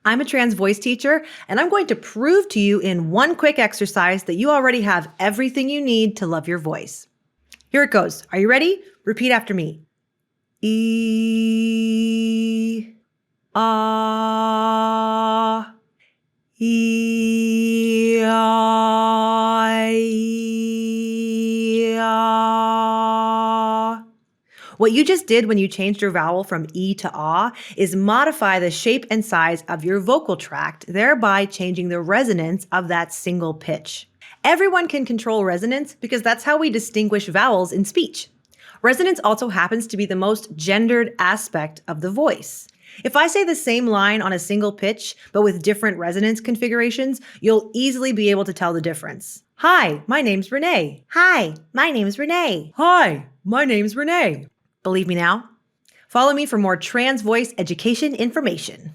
I'm a trans voice teacher, and I'm going to prove to you in one quick exercise that you already have everything you need to love your voice. Here it goes. Are you ready? Repeat after me. E, ah, e, I, ah. What you just did when you changed your vowel from E to ah is modify the shape and size of your vocal tract, thereby changing the resonance of that single pitch. Everyone can control resonance because that's how we distinguish vowels in speech. Resonance also happens to be the most gendered aspect of the voice. If I say the same line on a single pitch, but with different resonance configurations, you'll easily be able to tell the difference. Hi, my name's Renee. Hi, my name's Renee. Hi, my name's Renee. Believe me now? Follow me for more trans voice education information.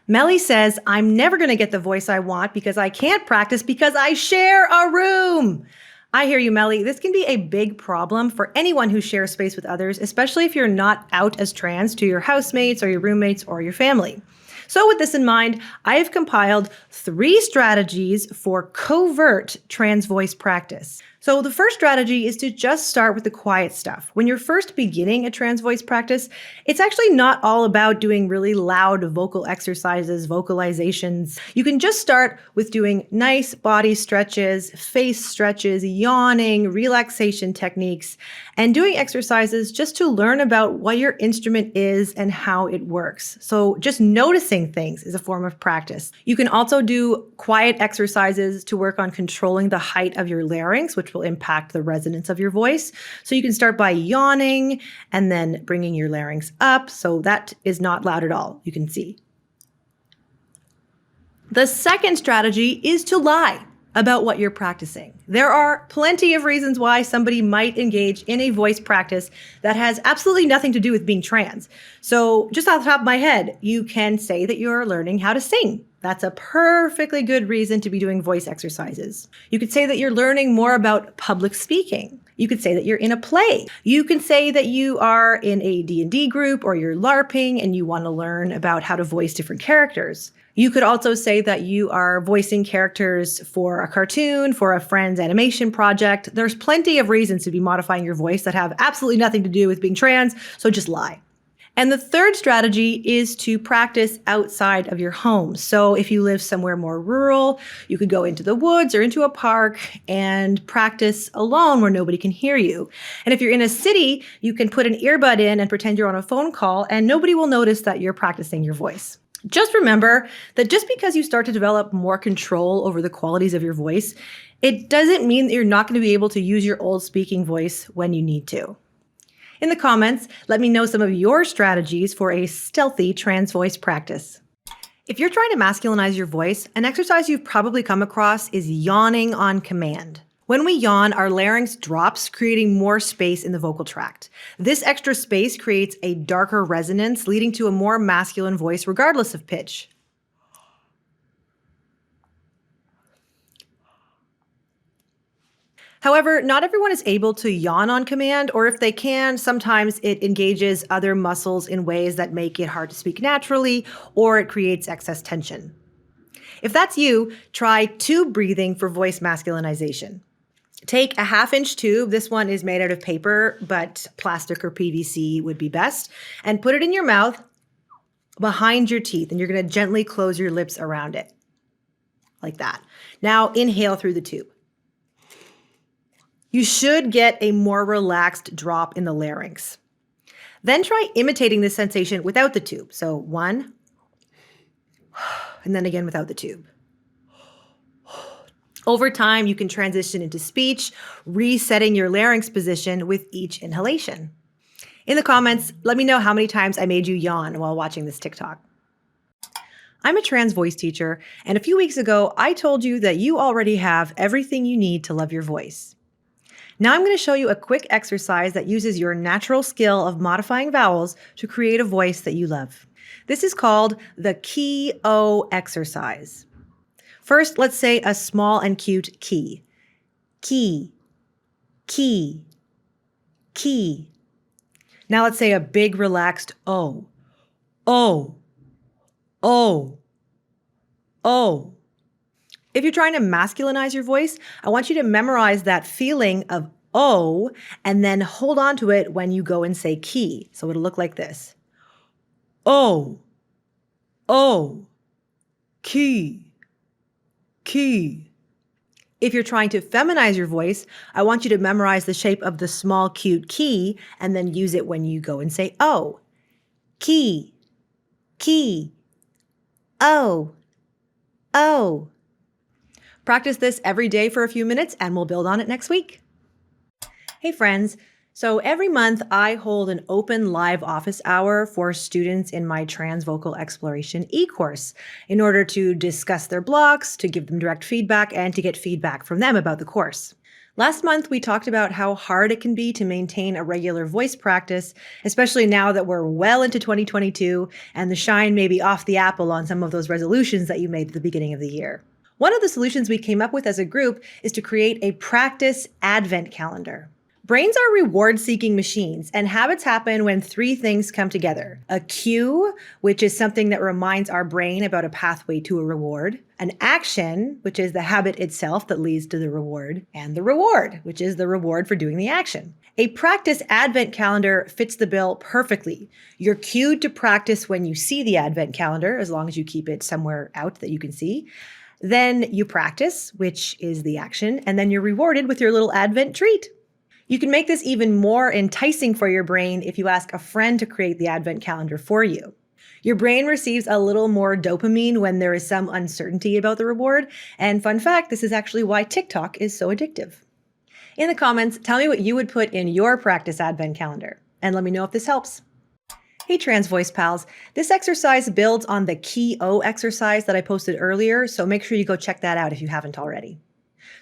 Melly says, I'm never going to get the voice I want because I can't practice because I share a room. I hear you, Melly. This can be a big problem for anyone who shares space with others, especially if you're not out as trans to your housemates or your roommates or your family. So with this in mind, I have compiled 3 strategies for covert trans voice practice. So the first strategy is to just start with the quiet stuff. When you're first beginning a trans voice practice, it's actually not all about doing really loud vocal exercises, vocalizations. You can just start with doing nice body stretches, face stretches, yawning, relaxation techniques, and doing exercises just to learn about what your instrument is and how it works. So just noticing things is a form of practice. You can also do quiet exercises to work on controlling the height of your larynx, which will impact the resonance of your voice. So you can start by yawning and then bringing your larynx up. So that is not loud at all, you can see. The second strategy is to lie about what you're practicing. There are plenty of reasons why somebody might engage in a voice practice that has absolutely nothing to do with being trans. So just off the top of my head, you can say that you're learning how to sing. That's a perfectly good reason to be doing voice exercises. You could say that you're learning more about public speaking. You could say that you're in a play. You can say that you are in a D&D group or you're LARPing and you want to learn about how to voice different characters. You could also say that you are voicing characters for a cartoon, for a friend's animation project. There's plenty of reasons to be modifying your voice that have absolutely nothing to do with being trans, so just lie. And the third strategy is to practice outside of your home. So if you live somewhere more rural, you could go into the woods or into a park and practice alone where nobody can hear you. And if you're in a city, you can put an earbud in and pretend you're on a phone call and nobody will notice that you're practicing your voice. Just remember that just because you start to develop more control over the qualities of your voice, it doesn't mean that you're not going to be able to use your old speaking voice when you need to. In the comments, let me know some of your strategies for a stealthy trans voice practice. If you're trying to masculinize your voice, an exercise you've probably come across is yawning on command. When we yawn, our larynx drops, creating more space in the vocal tract. This extra space creates a darker resonance, leading to a more masculine voice regardless of pitch. However, not everyone is able to yawn on command, or if they can, sometimes it engages other muscles in ways that make it hard to speak naturally, or it creates excess tension. If that's you, try tube breathing for voice masculinization. Take a 1/2-inch tube. This one is made out of paper, but plastic or PVC would be best. And put it in your mouth behind your teeth. And you're going to gently close your lips around it. Like that. Now inhale through the tube. You should get a more relaxed drop in the larynx. Then try imitating this sensation without the tube. So 1, and then again without the tube. Over time, you can transition into speech, resetting your larynx position with each inhalation. In the comments, let me know how many times I made you yawn while watching this TikTok. I'm a trans voice teacher, and a few weeks ago, I told you that you already have everything you need to love your voice. Now I'm going to show you a quick exercise that uses your natural skill of modifying vowels to create a voice that you love. This is called the key O exercise. First, let's say a small and cute key. Key, key, key. Now let's say a big relaxed O. O, Oh, oh. If you're trying to masculinize your voice, I want you to memorize that feeling of oh, and then hold on to it when you go and say key. So it'll look like this. Oh, oh, key, key. If you're trying to feminize your voice, I want you to memorize the shape of the small, cute key and then use it when you go and say oh. Key, key, oh, oh. Practice this every day for a few minutes and we'll build on it next week. Hey friends, so every month I hold an open live office hour for students in my Transvocal Exploration e-course in order to discuss their blocks, to give them direct feedback, and to get feedback from them about the course. Last month, we talked about how hard it can be to maintain a regular voice practice, especially now that we're well into 2022 and the shine may be off the apple on some of those resolutions that you made at the beginning of the year. One of the solutions we came up with as a group is to create a practice advent calendar. Brains are reward-seeking machines, and habits happen when three things come together. A cue, which is something that reminds our brain about a pathway to a reward. An action, which is the habit itself that leads to the reward. And the reward, which is the reward for doing the action. A practice advent calendar fits the bill perfectly. You're cued to practice when you see the advent calendar, as long as you keep it somewhere out that you can see. Then you practice, which is the action, and then you're rewarded with your little advent treat. You can make this even more enticing for your brain if you ask a friend to create the advent calendar for you. Your brain receives a little more dopamine when there is some uncertainty about the reward. And fun fact, this is actually why TikTok is so addictive. In the comments, tell me what you would put in your practice advent calendar, and let me know if this helps. Hey Trans Voice Pals, this exercise builds on the Key O exercise that I posted earlier, so make sure you go check that out if you haven't already.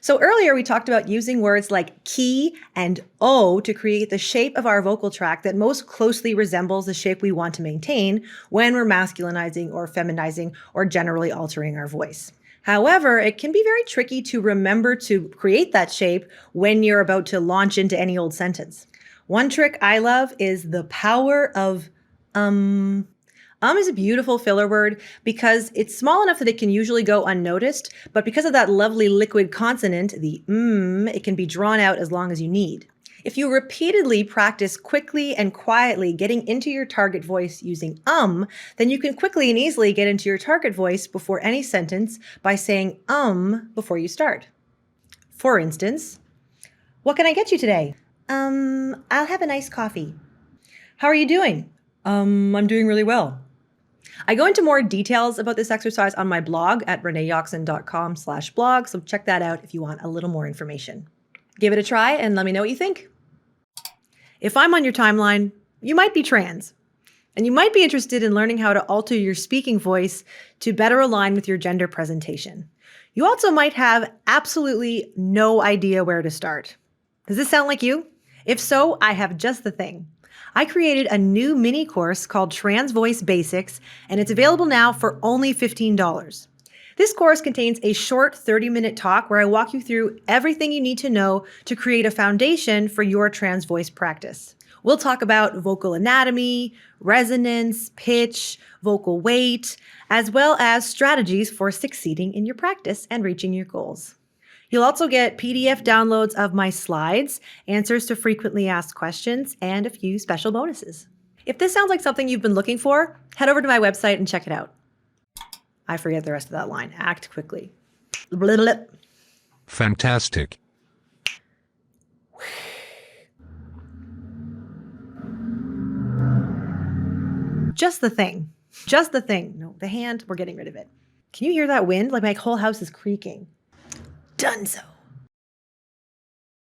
So earlier we talked about using words like key and O to create the shape of our vocal tract that most closely resembles the shape we want to maintain when we're masculinizing or feminizing or generally altering our voice. However, it can be very tricky to remember to create that shape when you're about to launch into any old sentence. One trick I love is the power of is a beautiful filler word because it's small enough that it can usually go unnoticed, but because of that lovely liquid consonant, the it can be drawn out as long as you need. If you repeatedly practice quickly and quietly getting into your target voice using then you can quickly and easily get into your target voice before any sentence by saying before you start. For instance, what can I get you today? I'll have a nice coffee. How are you doing? I'm doing really well. I go into more details about this exercise on my blog at reneeyoxon.com/blog, so check that out if you want a little more information. Give it a try and let me know what you think. If I'm on your timeline, you might be trans, and you might be interested in learning how to alter your speaking voice to better align with your gender presentation. You also might have absolutely no idea where to start. Does this sound like you? If so, I have just the thing. I created a new mini course called Trans Voice Basics, and it's available now for only $15. This course contains a short 30-minute talk where I walk you through everything you need to know to create a foundation for your trans voice practice. We'll talk about vocal anatomy, resonance, pitch, vocal weight, as well as strategies for succeeding in your practice and reaching your goals. You'll also get PDF downloads of my slides, answers to frequently asked questions, and a few special bonuses. If this sounds like something you've been looking for, head over to my website and check it out. I forget the rest of that line. Act quickly. Fantastic. Just the thing. Just the thing. No, the hand, we're getting rid of it. Can you hear that wind? Like my whole house is creaking. Done so.